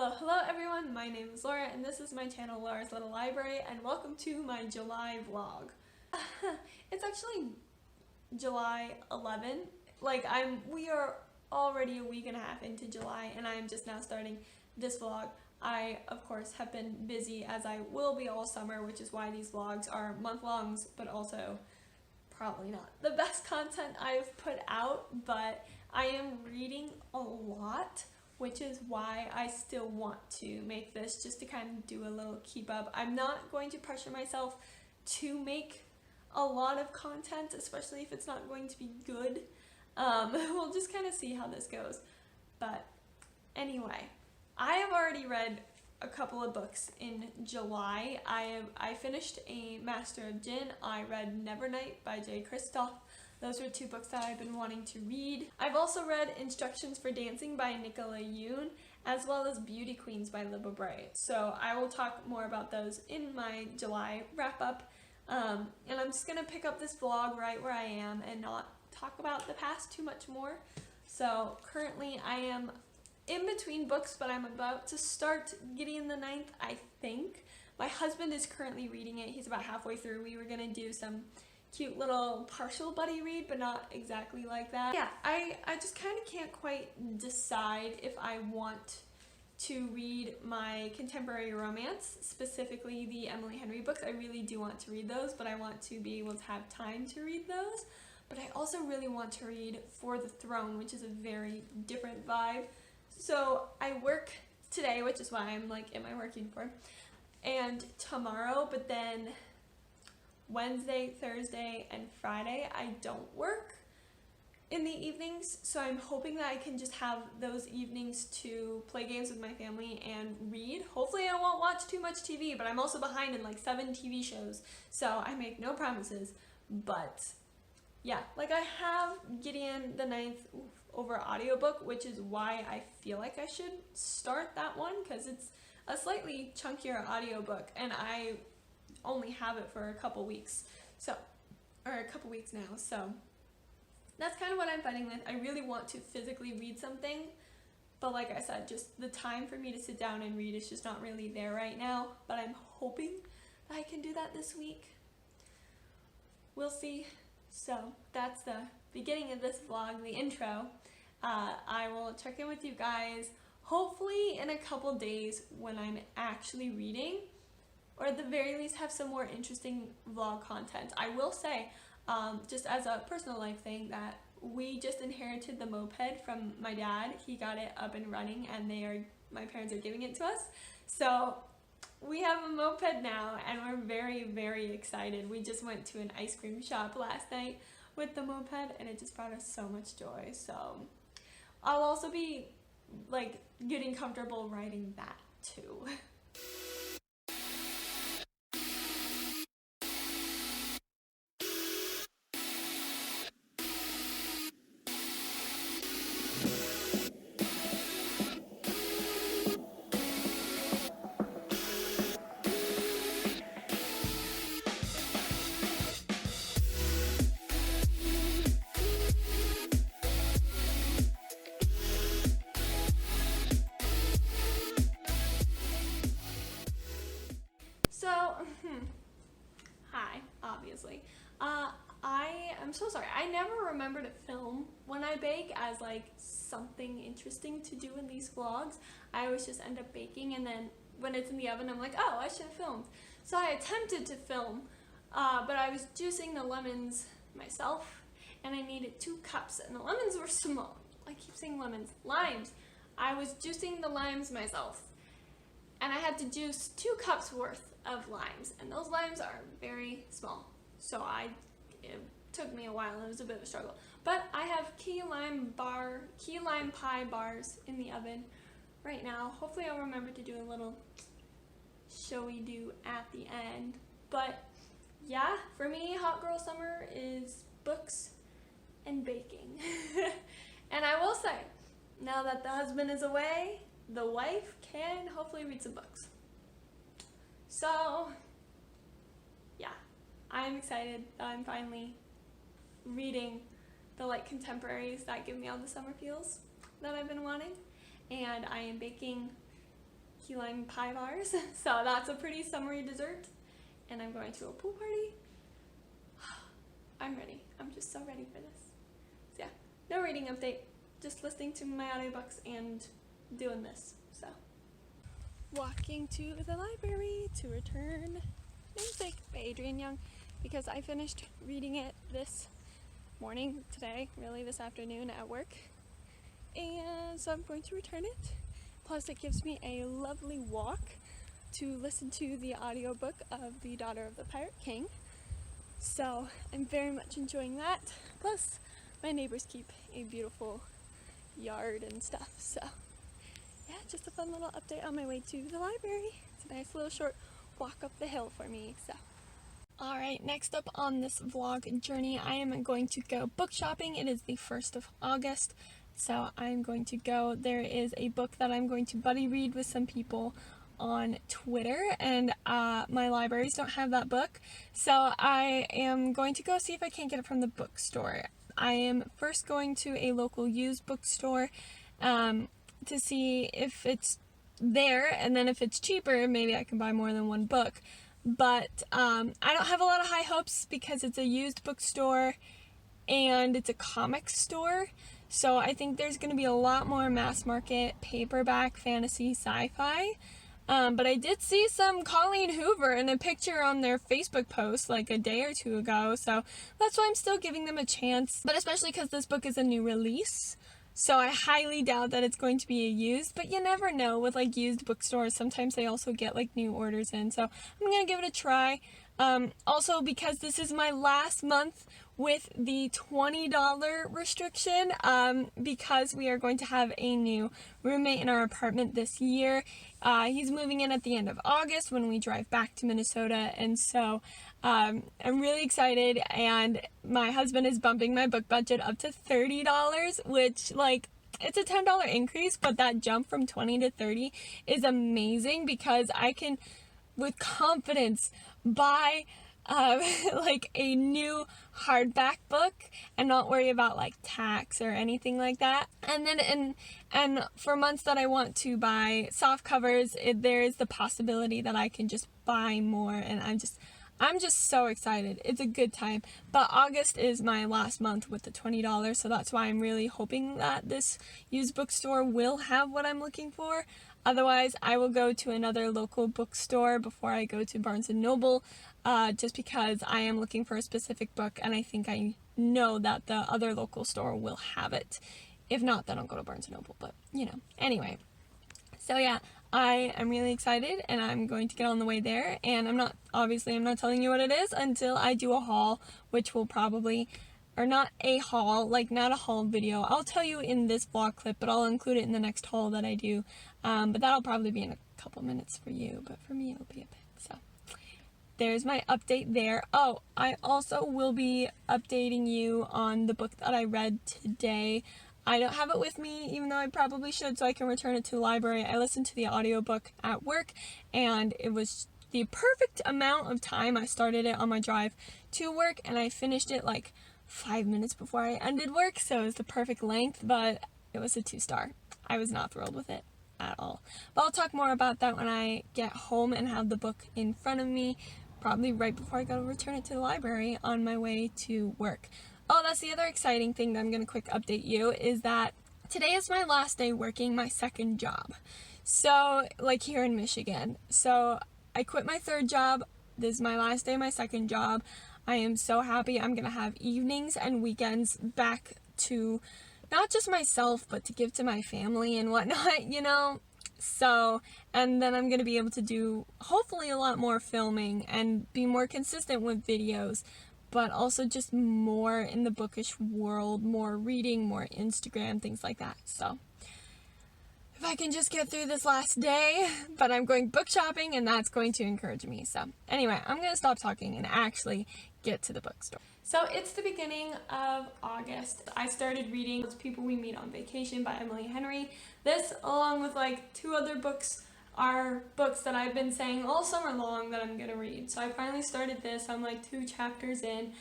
Hello everyone, my name is Laura and this is my channel Laura's Little Library and welcome to my July vlog. It's actually July 11. We are already a week and a half into July and I am just now starting this vlog. I, of course, have been busy as I will be all summer, which is why these vlogs are month-longs, but also probably not the best content I've put out, but I am reading a lot, which is why I still want to make this, just to kind of do a little keep up. I'm not going to pressure myself to make a lot of content, especially if it's not going to be good. We'll just kind of see how this goes. But anyway, I have already read a couple of books in July. I finished A Master of Gin. I read Nevernight by J. Kristoff. Those are two books that I've been wanting to read. I've also read Instructions for Dancing by Nicola Yoon, as well as Beauty Queens by Libba Bray. So I will talk more about those in my July wrap-up. And I'm just going to pick up this vlog right where I am and not talk about the past too much more. So currently I am in between books, but I'm about to start Gideon the Ninth, I think. My husband is currently reading it. He's about halfway through. We were going to do some cute little partial buddy read, but not exactly like that. Yeah, I just kind of can't quite decide if I want to read my contemporary romance, specifically the Emily Henry books. I really do want to read those, but I want to be able to have time to read those. But I also really want to read For the Throne, which is a very different vibe. So I work today, which is why I'm like in my work uniform, and tomorrow, but then Wednesday, Thursday, and Friday I don't work in the evenings, so I'm hoping that I can just have those evenings to play games with my family and read. Hopefully I won't watch too much TV, but I'm also behind in like 7 TV shows, so I make no promises. But yeah, like I have Gideon the Ninth over audiobook, which is why I feel like I should start that one, because it's a slightly chunkier audiobook and I only have it for a couple weeks now, so that's kind of what I'm fighting with. I really want to physically read something, but like I said, just the time for me to sit down and read is just not really there right now, but I'm hoping that I can do that this week. We'll see. So that's the beginning of this vlog, the intro. I will check in with you guys hopefully in a couple days when I'm actually reading, or at the very least have some more interesting vlog content. I will say, just as a personal life thing, that we just inherited the moped from my dad. He got it up and running and my parents are giving it to us. So we have a moped now and we're very, very excited. We just went to an ice cream shop last night with the moped and it just brought us so much joy. So I'll also be like getting comfortable riding that too. Hi, obviously. I'm so sorry. I never remember to film when I bake as like something interesting to do in these vlogs. I always just end up baking, and then when it's in the oven, I'm like, oh, I should have filmed. So I attempted to film, but I was juicing the lemons myself, and I needed 2 cups, and the lemons were small. I keep saying lemons. Limes. I was juicing the limes myself, and I had to juice 2 cups worth of limes, and those limes are very small, so it took me a while and it was a bit of a struggle. But I have key lime pie bars in the oven right now. Hopefully I'll remember to do a little showy do at the end. But yeah, for me, hot girl summer is books and baking. And I will say, now that the husband is away, the wife can hopefully read some books. So yeah, I'm excited that I'm finally reading the like contemporaries that give me all the summer feels that I've been wanting, and I am baking key lime pie bars. So that's a pretty summery dessert. And I'm going to a pool party. I'm ready. I'm just so ready for this. So yeah, no reading update. Just listening to my audiobooks and doing this. So walking to the library to return Namesake by Adrienne Young, because I finished reading it this morning, today, really this afternoon at work. And so I'm going to return it. Plus it gives me a lovely walk to listen to the audiobook of The Daughter of the Pirate King. So I'm very much enjoying that. Plus my neighbors keep a beautiful yard and stuff. So yeah, just a fun little update on my way to the library. It's a nice little short walk up the hill for me. So alright, next up on this vlog journey, I am going to go book shopping. It is the 1st of August. So I'm going to go. There is a book that I'm going to buddy read with some people on Twitter, and my libraries don't have that book, so I am going to go see if I can't get it from the bookstore. I am first going to a local used bookstore to see if it's there, and then if it's cheaper, maybe I can buy more than one book. But I don't have a lot of high hopes because it's a used bookstore and it's a comic store. So I think there's going to be a lot more mass market, paperback, fantasy, sci-fi. But I did see some Colleen Hoover in a picture on their Facebook post like a day or two ago. So that's why I'm still giving them a chance. But especially because this book is a new release. So I highly doubt that it's going to be a used. But you never know with like used bookstores. Sometimes they also get like new orders in. So I'm going to give it a try. Also because this is my last month with the $20 restriction, because we are going to have a new roommate in our apartment this year. He's moving in at the end of August when we drive back to Minnesota, and so I'm really excited, and my husband is bumping my book budget up to $30, which, like, it's a $10 increase, but that jump from 20 to 30 is amazing because I can, with confidence, buy like a new hardback book and not worry about like tax or anything like that. And then and for months that I want to buy soft covers, there is the possibility that I can just buy more, and I'm just so excited. It's a good time. But August is my last month with the $20, so that's why I'm really hoping that this used bookstore will have what I'm looking for. Otherwise, I will go to another local bookstore before I go to Barnes & Noble, just because I am looking for a specific book, and I think I know that the other local store will have it. If not, then I'll go to Barnes & Noble, but, you know. Anyway, so yeah, I am really excited, and I'm going to get on the way there, and I'm not telling you what it is until I do a haul, which will probably, or not a haul, like not a haul video. I'll tell you in this vlog clip, but I'll include it in the next haul that I do. But that'll probably be in a couple minutes for you, but for me it'll be a bit. So there's my update there. Oh, I also will be updating you on the book that I read today. I don't have it with me, even though I probably should, so I can return it to the library. I listened to the audiobook at work, and it was the perfect amount of time. I started it on my drive to work, and I finished it like 5 minutes before I ended work, so it was the perfect length, but it was a 2-star. I was not thrilled with it at all. But I'll talk more about that when I get home and have the book in front of me, probably right before I go to return it to the library on my way to work. Oh, that's the other exciting thing that I'm going to quick update you, is that today is my last day working my second job. So, like here in Michigan. So, I quit my third job. This is my last day of my second job. I am so happy. I'm going to have evenings and weekends back to not just myself, but to give to my family and whatnot, you know? So, and then I'm going to be able to do hopefully a lot more filming and be more consistent with videos, but also just more in the bookish world, more reading, more Instagram, things like that. So, if I can just get through this last day, but I'm going book shopping, and that's going to encourage me. So, anyway, I'm going to stop talking and actually get to the bookstore. So it's the beginning of August. I started reading People We Meet on Vacation by Emily Henry. This, along with like 2 other books, are books that I've been saying all summer long that I'm going to read. So I finally started this. I'm like 2 chapters in.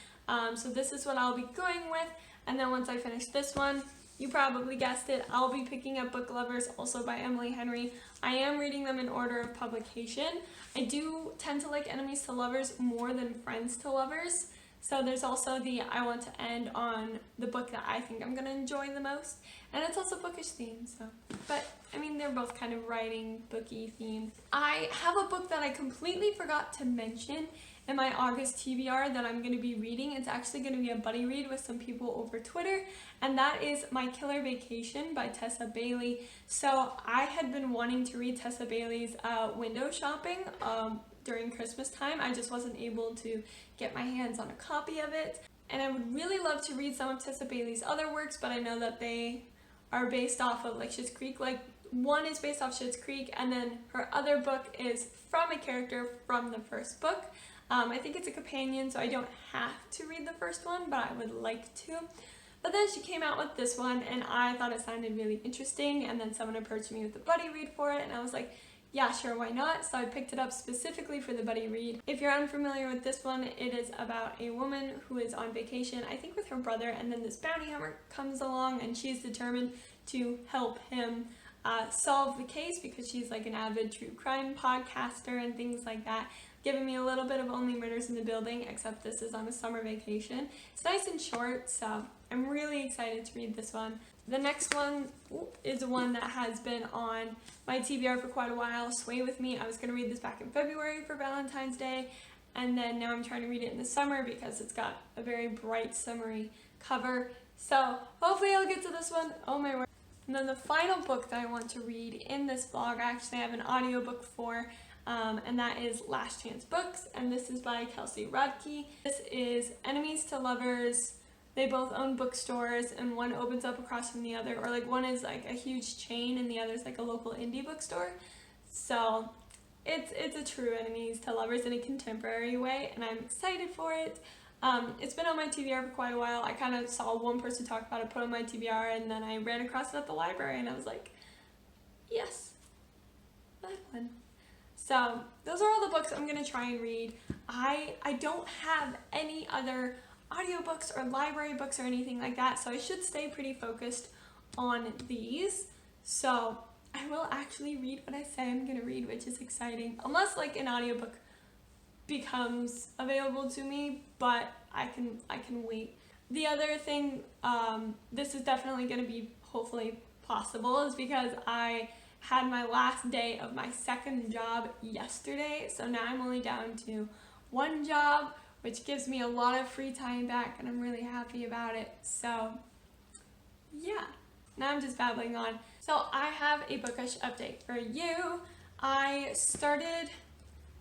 So this is what I'll be going with. And then once I finish this one, You probably guessed it, I'll be picking up Book Lovers, also by Emily Henry. I am reading them in order of publication. I do tend to like Enemies to Lovers more than Friends to Lovers. So there's also the I want to end on the book that I think I'm going to enjoy the most. And it's also bookish themed, so. But, I mean, they're both kind of writing, booky themed. I have a book that I completely forgot to mention in my August TBR that I'm going to be reading. It's actually going to be a buddy read with some people over Twitter. And that is My Killer Vacation by Tessa Bailey. So I had been wanting to read Tessa Bailey's Window Shopping during Christmas time. I just wasn't able to get my hands on a copy of it. And I would really love to read some of Tessa Bailey's other works, but I know that they are based off of like Schitt's Creek. Like one is based off Schitt's Creek, and then her other book is from a character from the first book. I think it's a companion, so I don't have to read the first one, but I would like to. But then she came out with this one, and I thought it sounded really interesting, and then someone approached me with a buddy read for it, and I was like, yeah, sure, why not? So I picked it up specifically for the buddy read. If you're unfamiliar with this one, it is about a woman who is on vacation, I think with her brother, and then this bounty hunter comes along, and she's determined to help him solve the case because she's like an avid true crime podcaster and things like that. Giving me a little bit of Only Murders in the Building, except this is on a summer vacation. It's nice and short, so I'm really excited to read this one. The next one is one that has been on my TBR for quite a while, Sway With Me. I was going to read this back in February for Valentine's Day, and then now I'm trying to read it in the summer because it's got a very bright summery cover. So hopefully I'll get to this one. Oh my word. And then the final book that I want to read in this vlog, I actually have an audiobook for, and that is Last Chance Books, and this is by Kelsey Rodkey. This is Enemies to Lovers. They both own bookstores, and one opens up across from the other, or like one is like a huge chain and the other is like a local indie bookstore. So it's a true Enemies to Lovers in a contemporary way, and I'm excited for it. It's been on my TBR for quite a while. I kind of saw one person talk about it, put on my TBR, and then I ran across it at the library, and I was like, yes, that one. So those are all the books I'm going to try and read. I don't have any other audiobooks or library books or anything like that, so I should stay pretty focused on these. So I will actually read what I say I'm going to read, which is exciting. Unless like an audiobook becomes available to me, but I can wait. The other thing, this is definitely going to be hopefully possible, is because I had my last day of my second job yesterday, so now I'm only down to one job, which gives me a lot of free time back, and I'm really happy about it. So yeah, now I'm just babbling on. So I have a bookish update for you. I started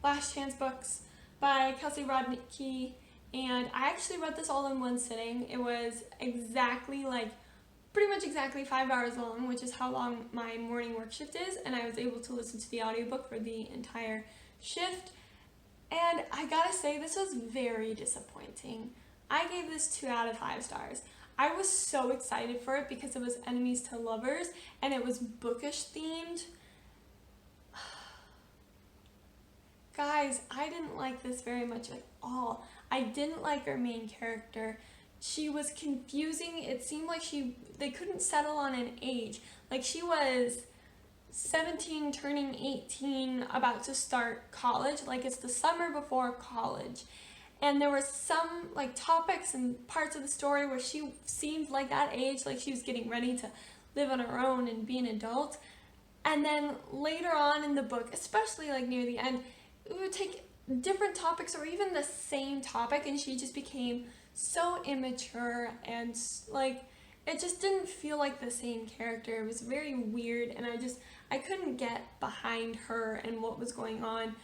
Last Chance Books by Kelsey Rodkey, and I actually read this all in one sitting. It was pretty much exactly 5 hours long, which is how long my morning work shift is, and I was able to listen to the audiobook for the entire shift. And I gotta say, this was very disappointing. I gave this 2 out of 5 stars. I was so excited for it because it was Enemies to Lovers and it was bookish themed. Guys, I didn't like this very much at all. I didn't like our main character. She was confusing. It seemed like they couldn't settle on an age. Like she was 17 turning 18, about to start college. Like it's the summer before college. And there were some like topics and parts of the story where she seemed like that age, like she was getting ready to live on her own and be an adult. And then later on in the book, especially like near the end, it would take different topics or even the same topic and she just became so immature and like it just didn't feel like the same character. It was very weird, and I couldn't get behind her and what was going on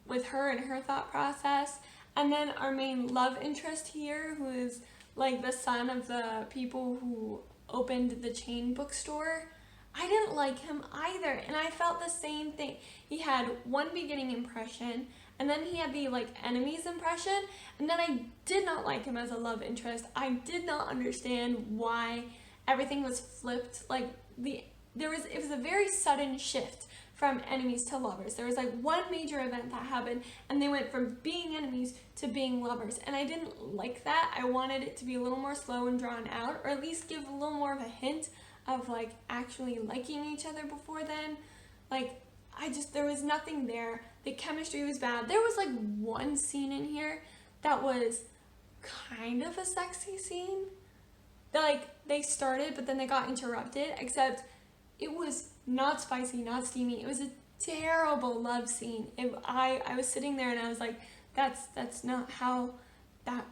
with her and her thought process. And then our main love interest here, who is like the son of the people who opened the chain bookstore, I didn't like him either, and I felt the same thing. He had one beginning impression, and then he had the like enemies impression, and then I did not like him as a love interest. I did not understand why everything was flipped. Like it was a very sudden shift from enemies to lovers. There was like one major event that happened and they went from being enemies to being lovers, and I didn't like that. I wanted it to be a little more slow and drawn out, or at least give a little more of a hint of like actually liking each other before then. Like, there was nothing there. The chemistry was bad. There was like one scene in here that was kind of a sexy scene. Like, they started, but then they got interrupted, except it was not spicy, not steamy. It was a terrible love scene. I was sitting there and I was like, that's not how that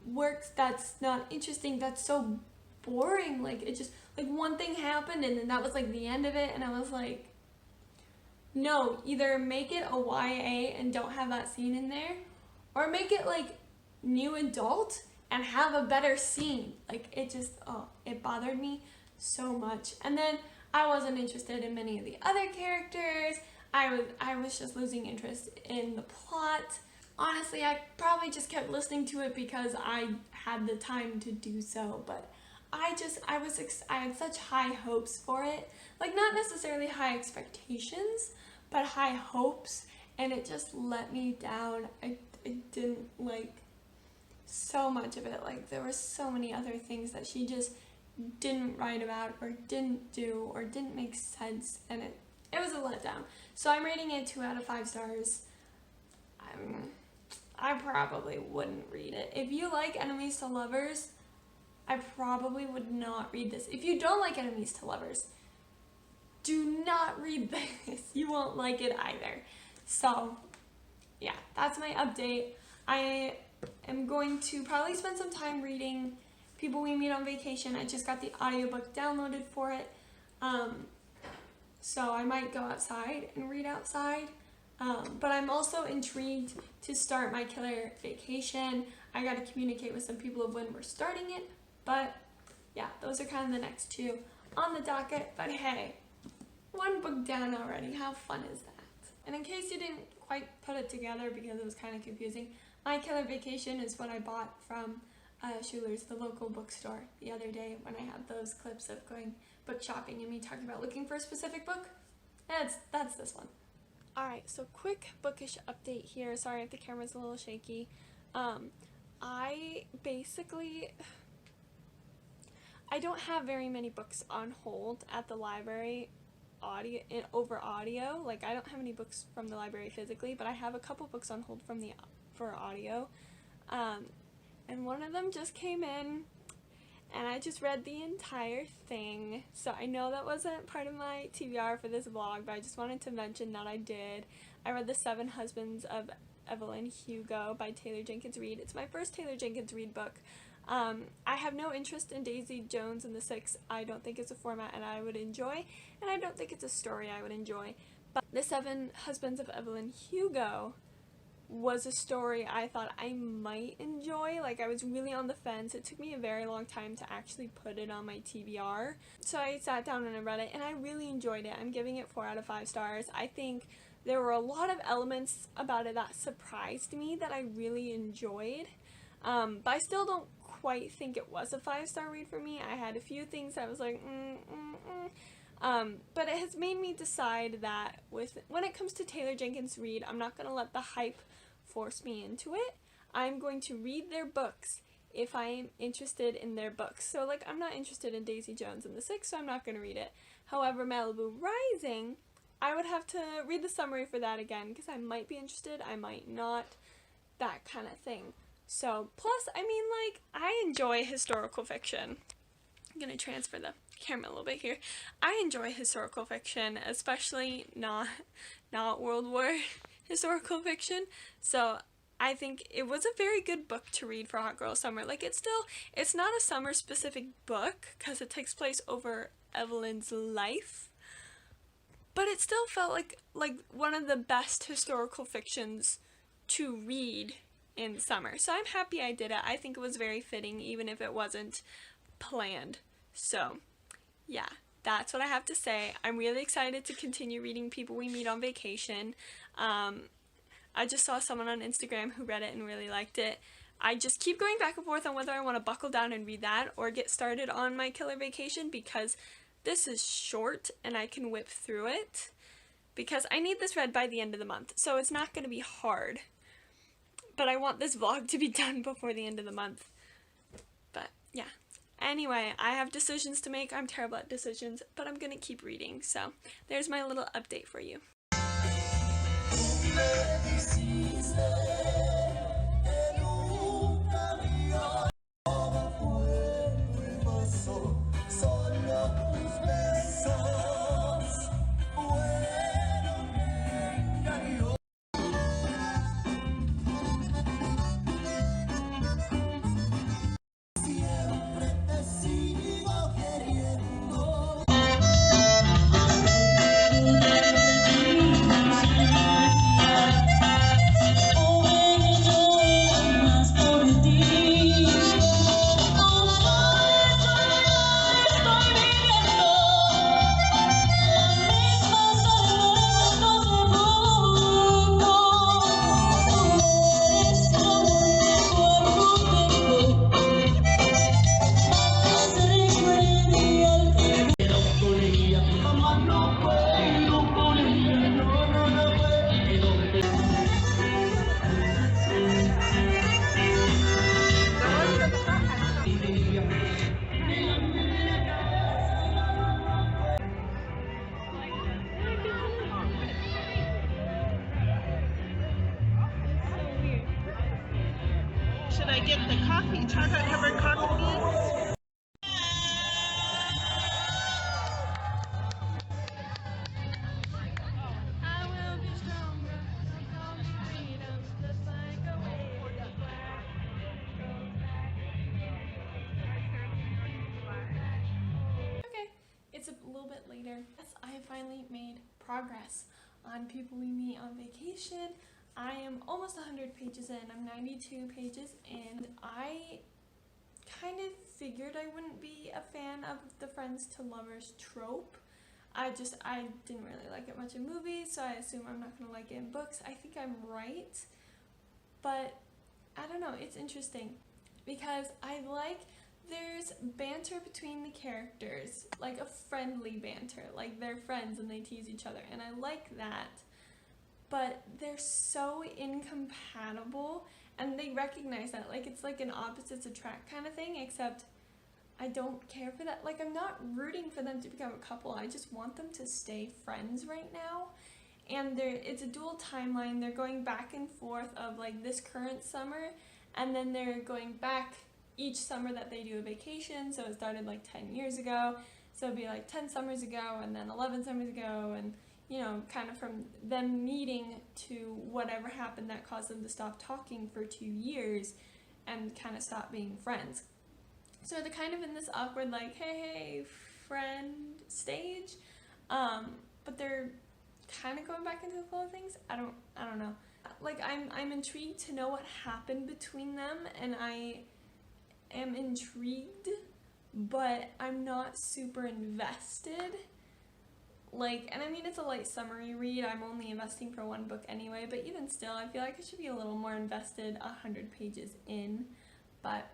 works. That's not interesting. That's so boring. Like, it just, like, one thing happened and then that was like the end of it, and I was like, no, either make it a YA and don't have that scene in there, or make it like new adult and have a better scene. Like, it just, it bothered me so much. And then I wasn't interested in many of the other characters. I was just losing interest in the plot. Honestly, I probably just kept listening to it because I had the time to do so, but I had such high hopes for it. Like, not necessarily high expectations, but high hopes, and it just let me down. I didn't like so much of it. Like, there were so many other things that she just didn't write about or didn't do or didn't make sense, and it was a letdown. So I'm rating it 2 out of 5 stars. I probably wouldn't read it. If you like enemies to lovers, I probably would not read this. If you don't like enemies to lovers, do not read this. You won't like it either. So yeah, that's my update. I am going to probably spend some time reading People We Meet on Vacation. I just got the audiobook downloaded for it. So I might go outside and read outside. But I'm also intrigued to start My Killer Vacation. I got to communicate with some people of when we're starting it. But yeah, those are kind of the next 2 on the docket. But hey, 1 book down already. How fun is that? And in case you didn't quite put it together because it was kind of confusing, My Killer Vacation is what I bought from Schuler's, the local bookstore, the other day when I had those clips of going book shopping and me talking about looking for a specific book. That's this one. Alright, so quick bookish update here. Sorry if the camera's a little shaky. I don't have very many books on hold at the library over audio. Like, I don't have any books from the library physically, but I have a couple books on hold for audio. And one of them just came in, and I just read the entire thing. So I know that wasn't part of my TBR for this vlog, but I just wanted to mention that I did. I read The 7 Husbands of Evelyn Hugo by Taylor Jenkins Reid. It's my first Taylor Jenkins Reid book. I have no interest in Daisy Jones and the Six. I don't think it's a format and I would enjoy, and I don't think it's a story I would enjoy. But The 7 Husbands of Evelyn Hugo was a story I thought I might enjoy. Like, I was really on the fence. It took me a very long time to actually put it on my TBR. So I sat down and I read it, and I really enjoyed it. I'm giving it 4 out of 5 stars. I think there were a lot of elements about it that surprised me that I really enjoyed. But I still don't quite think it was a 5-star read for me. I had a few things I was like, but it has made me decide that when it comes to Taylor Jenkins Reid, I'm not going to let the hype force me into it. I'm going to read their books if I am interested in their books. So, like, I'm not interested in Daisy Jones and the Six, so I'm not going to read it. However, Malibu Rising, I would have to read the summary for that again, because I might be interested, I might not, that kind of thing. So, plus, I mean, like, I enjoy historical fiction. I'm going to transfer the camera a little bit here. I enjoy historical fiction, especially not World War historical fiction. So I think it was a very good book to read for Hot Girl Summer. Like, it's not a summer specific book because it takes place over Evelyn's life, but it still felt like one of the best historical fictions to read in summer. So I'm happy I did it. I think it was very fitting, even if it wasn't planned. So yeah, that's what I have to say. I'm really excited to continue reading People We Meet on Vacation. I just saw someone on Instagram who read it and really liked it. I just keep going back and forth on whether I want to buckle down and read that or get started on My Killer Vacation, because this is short and I can whip through it. because I need this read by the end of the month, so it's not going to be hard. But I want this vlog to be done before the end of the month. But yeah. Anyway, I have decisions to make. I'm terrible at decisions, but I'm going to keep reading. So there's my little update for you. Should I get the coffee, chocolate covered coffee beans? Okay, it's a little bit later. Yes, I finally made progress on People We Meet on Vacation. I am almost 100 pages in. I'm 92 pages in. I kind of figured I wouldn't be a fan of the friends to lovers trope. I didn't really like it much in movies, so I assume I'm not going to like it in books. I think I'm right, but I don't know, it's interesting because there's banter between the characters, like a friendly banter, like they're friends and they tease each other, and I like that, but they're so incompatible, and they recognize that, like it's like an opposites attract kind of thing, except I don't care for that. Like, I'm not rooting for them to become a couple, I just want them to stay friends right now. And it's a dual timeline. They're going back and forth of like this current summer, and then they're going back each summer that they do a vacation. So it started like 10 years ago, so it'd be like 10 summers ago and then 11 summers ago, and you know, kind of from them meeting to whatever happened that caused them to stop talking for 2 years and kind of stop being friends. So they're kind of in this awkward like hey friend stage, but they're kind of going back into the flow of things. I don't know. Like I'm intrigued to know what happened between them, and I am intrigued, but I'm not super invested. Like, and I mean, it's a light summary read. I'm only investing for one book anyway, but even still, I feel like I should be a little more invested 100 pages in. But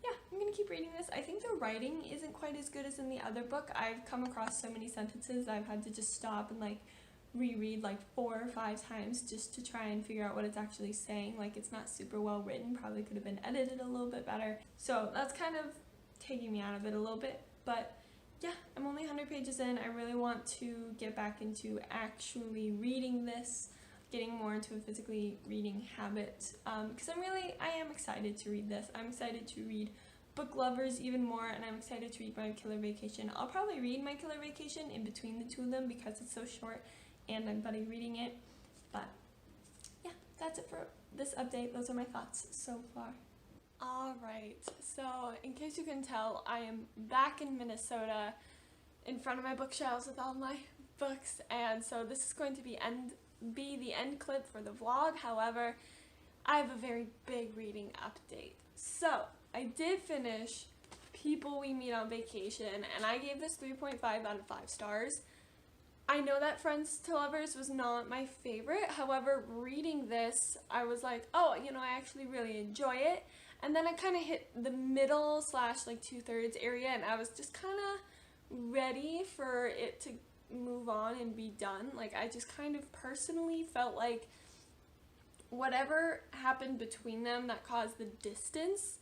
yeah, I'm gonna keep reading this. I think the writing isn't quite as good as in the other book. I've come across so many sentences I've had to just stop and like reread like 4 or 5 times just to try and figure out what it's actually saying. Like, it's not super well written, probably could have been edited a little bit better. So that's kind of taking me out of it a little bit, but yeah, I'm only 100 pages in. I really want to get back into actually reading this, getting more into a physically reading habit, because I am excited to read this. I'm excited to read Book Lovers even more, and I'm excited to read My Killer Vacation. I'll probably read My Killer Vacation in between the two of them because it's so short and I'm buddy reading it. But yeah, that's it for this update. Those are my thoughts so far. Alright, so in case you can tell, I am back in Minnesota in front of my bookshelves with all my books, and so this is going to be the end clip for the vlog. However, I have a very big reading update. So, I did finish People We Meet on Vacation, and I gave this 3.5 out of 5 stars. I know that Friends to Lovers was not my favorite. However, reading this, I was like, oh, you know, I actually really enjoy it. And then I kind of hit the middle / like 2/3 area, and I was just kind of ready for it to move on and be done. Like, I just kind of personally felt like whatever happened between them that caused the distance,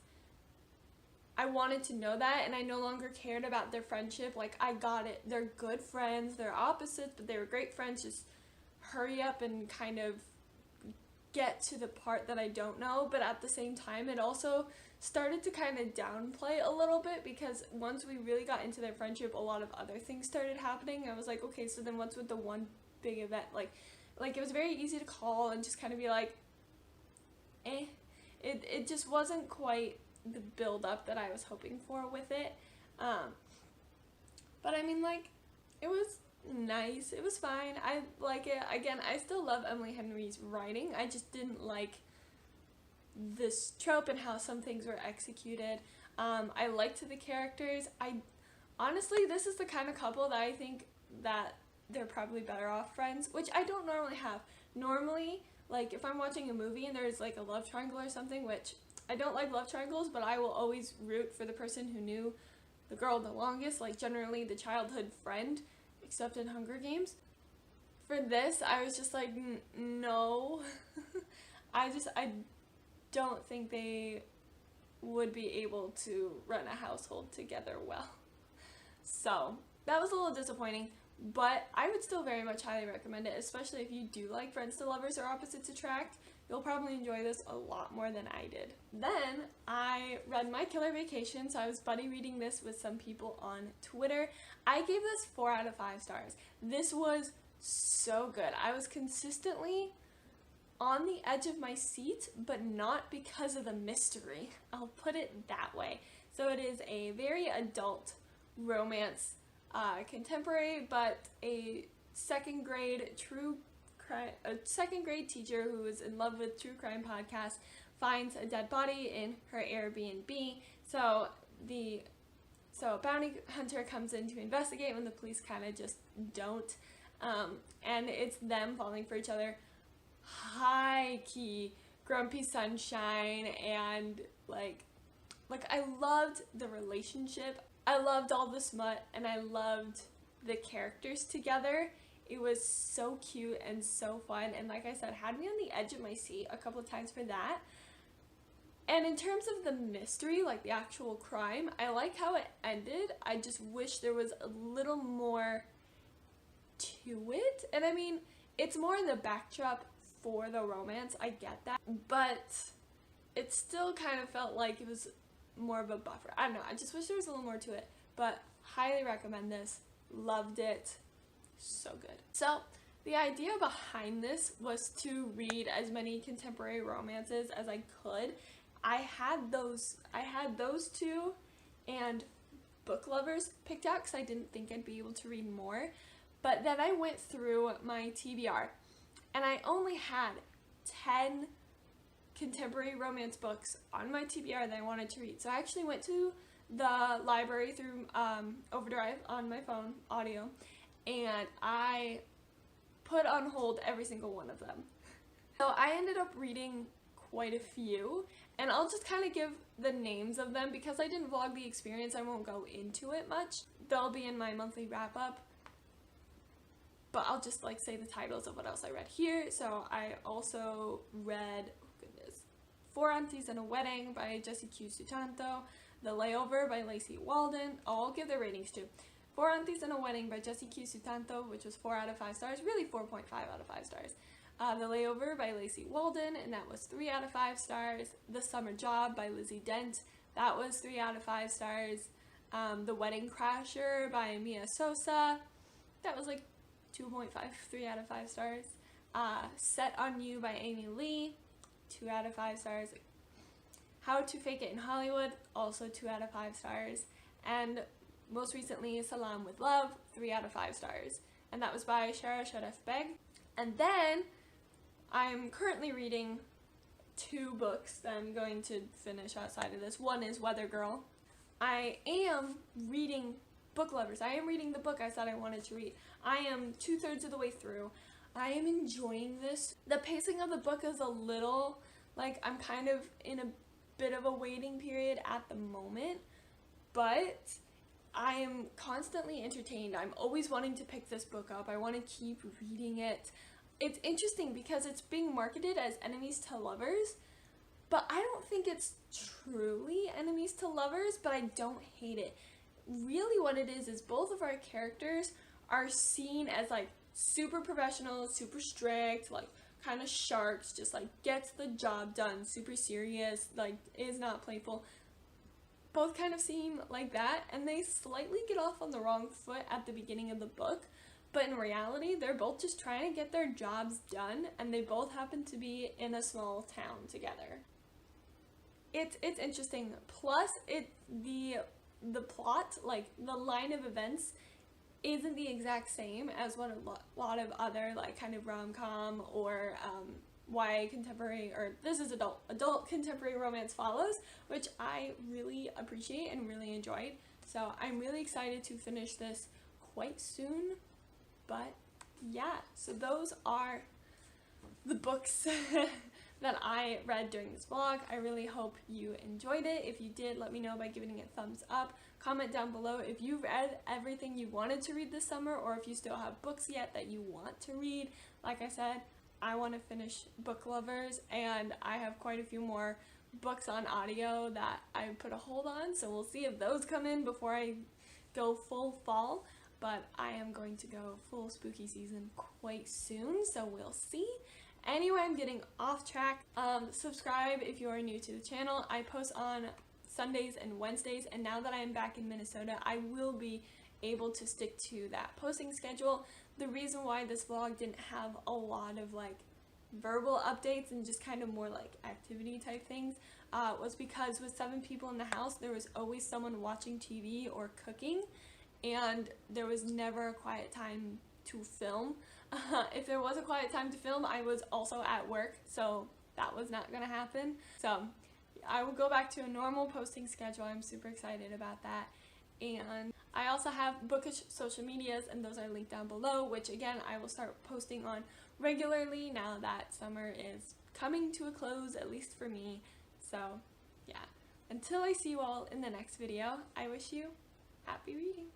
I wanted to know that, and I no longer cared about their friendship. Like, I got it. They're good friends. They're opposites, but they were great friends. Just hurry up and kind of get to the part that I don't know. But at the same time, it also started to kind of downplay a little bit, because once we really got into their friendship, a lot of other things started happening. I was like, okay, so then what's with the one big event? Like it was very easy to call and just kind of be like, It just wasn't quite the build up that I was hoping for with it. But I mean, like, it was nice. It was fine. I like it. Again, I still love Emily Henry's writing. I just didn't like this trope and how some things were executed. I liked the characters. Honestly, this is the kind of couple that I think that they're probably better off friends, which I don't normally have. Normally, like, if I'm watching a movie and there's like a love triangle or something, which I don't like love triangles, but I will always root for the person who knew the girl the longest, like generally the childhood friend, except in Hunger Games. For this, I was just like, no. I don't think they would be able to run a household together well. So that was a little disappointing, but I would still very much highly recommend it, especially if you do like friends to lovers or opposites attract. You'll probably enjoy this a lot more than I did. Then I read My Killer Vacation, so I was buddy reading this with some people on Twitter. I gave this 4 out of 5 stars. This was so good. I was consistently on the edge of my seat, but not because of the mystery. I'll put it that way. So it is a very adult romance, contemporary, but a second grade teacher who is in love with true crime podcasts finds a dead body in her Airbnb. So a bounty hunter comes in to investigate when the police kind of just don't. And it's them falling for each other. High key Grumpy Sunshine, and like I loved the relationship. I loved all the smut, and I loved the characters together. It was so cute and so fun, and like I said, had me on the edge of my seat a couple of times for that. And in terms of the mystery, like the actual crime, I like how it ended. I just wish there was a little more to it. And I mean, it's more in the backdrop for the romance, I get that, but it still kind of felt like it was more of a buffer. I don't know, I just wish there was a little more to it, but highly recommend this. Loved it. So good. So the idea behind this was to read as many contemporary romances as I could. I had those two and Book Lovers picked out because I didn't think I'd be able to read more. But then I went through my TBR and I only had 10 contemporary romance books on my TBR that I wanted to read. So I actually went to the library through Overdrive on my phone, audio, and I put on hold every single one of them. So I ended up reading quite a few, and I'll just kind of give the names of them because I didn't vlog the experience. I won't go into it much. They'll be in my monthly wrap-up, but I'll just like say the titles of what else I read here. So I also read, Four Aunties and a Wedding by Jessie Q. Sutanto, The Layover by Lacey Walden. I'll give their ratings too. Four Aunties and a Wedding by Jessie Q. Sutanto, which was 4 out of 5 stars, really 4.5 out of 5 stars. The Layover by Lacey Walden, and that was 3 out of 5 stars. The Summer Job by Lizzie Dent, that was 3 out of 5 stars. The Wedding Crasher by Mia Sosa, that was like 2.5, 3 out of 5 stars. Set on You by Amy Lee, 2 out of 5 stars. How to Fake It in Hollywood, also 2 out of 5 stars. And most recently, Salam with Love, 3 out of 5 stars. And that was by Shara Sharef Beg. And then I'm currently reading 2 books that I'm going to finish outside of this. One is Weather Girl. I am reading Book Lovers. I am reading the book I said I wanted to read. I am 2/3 of the way through. I am enjoying this. The pacing of the book is a little, like, I'm kind of in a bit of a waiting period at the moment, but I am constantly entertained. I'm always wanting to pick this book up. I want to keep reading it. It's interesting because it's being marketed as enemies to lovers, but I don't think it's truly enemies to lovers, but I don't hate it. Really what it is both of our characters are seen as like super professional, super strict, like kind of sharks, just like gets the job done, super serious, like is not playful. Both kind of seem like that, and they slightly get off on the wrong foot at the beginning of the book, but in reality they're both just trying to get their jobs done, and they both happen to be in a small town together. It's interesting. Plus the plot, like the line of events, isn't the exact same as what a lot of other like kind of rom-com or YA contemporary, or this is adult contemporary romance follows, which I really appreciate and really enjoyed. So I'm really excited to finish this quite soon. But yeah, so those are the books that I read during this vlog. I really hope you enjoyed it. If you did, let me know by giving it a thumbs up. Comment down below if you read everything you wanted to read this summer, or if you still have books yet that you want to read. Like I said, I want to finish Book Lovers, and I have quite a few more books on audio that I put a hold on, so we'll see if those come in before I go full fall. But I am going to go full spooky season quite soon, so we'll see. Anyway, I'm getting off track. Subscribe if you are new to the channel. I post on Sundays and Wednesdays, and now that I am back in Minnesota, I will be able to stick to that posting schedule. The reason why this vlog didn't have a lot of like verbal updates and just kind of more like activity type things was because with 7 people in the house, there was always someone watching TV or cooking, and there was never a quiet time to film. If there was a quiet time to film, I was also at work, so that was not gonna happen. So I will go back to a normal posting schedule. I'm super excited about that. And I also have bookish social medias, and those are linked down below, which again I will start posting on regularly now that summer is coming to a close, at least for me. So yeah, until I see you all in the next video, I wish you happy reading.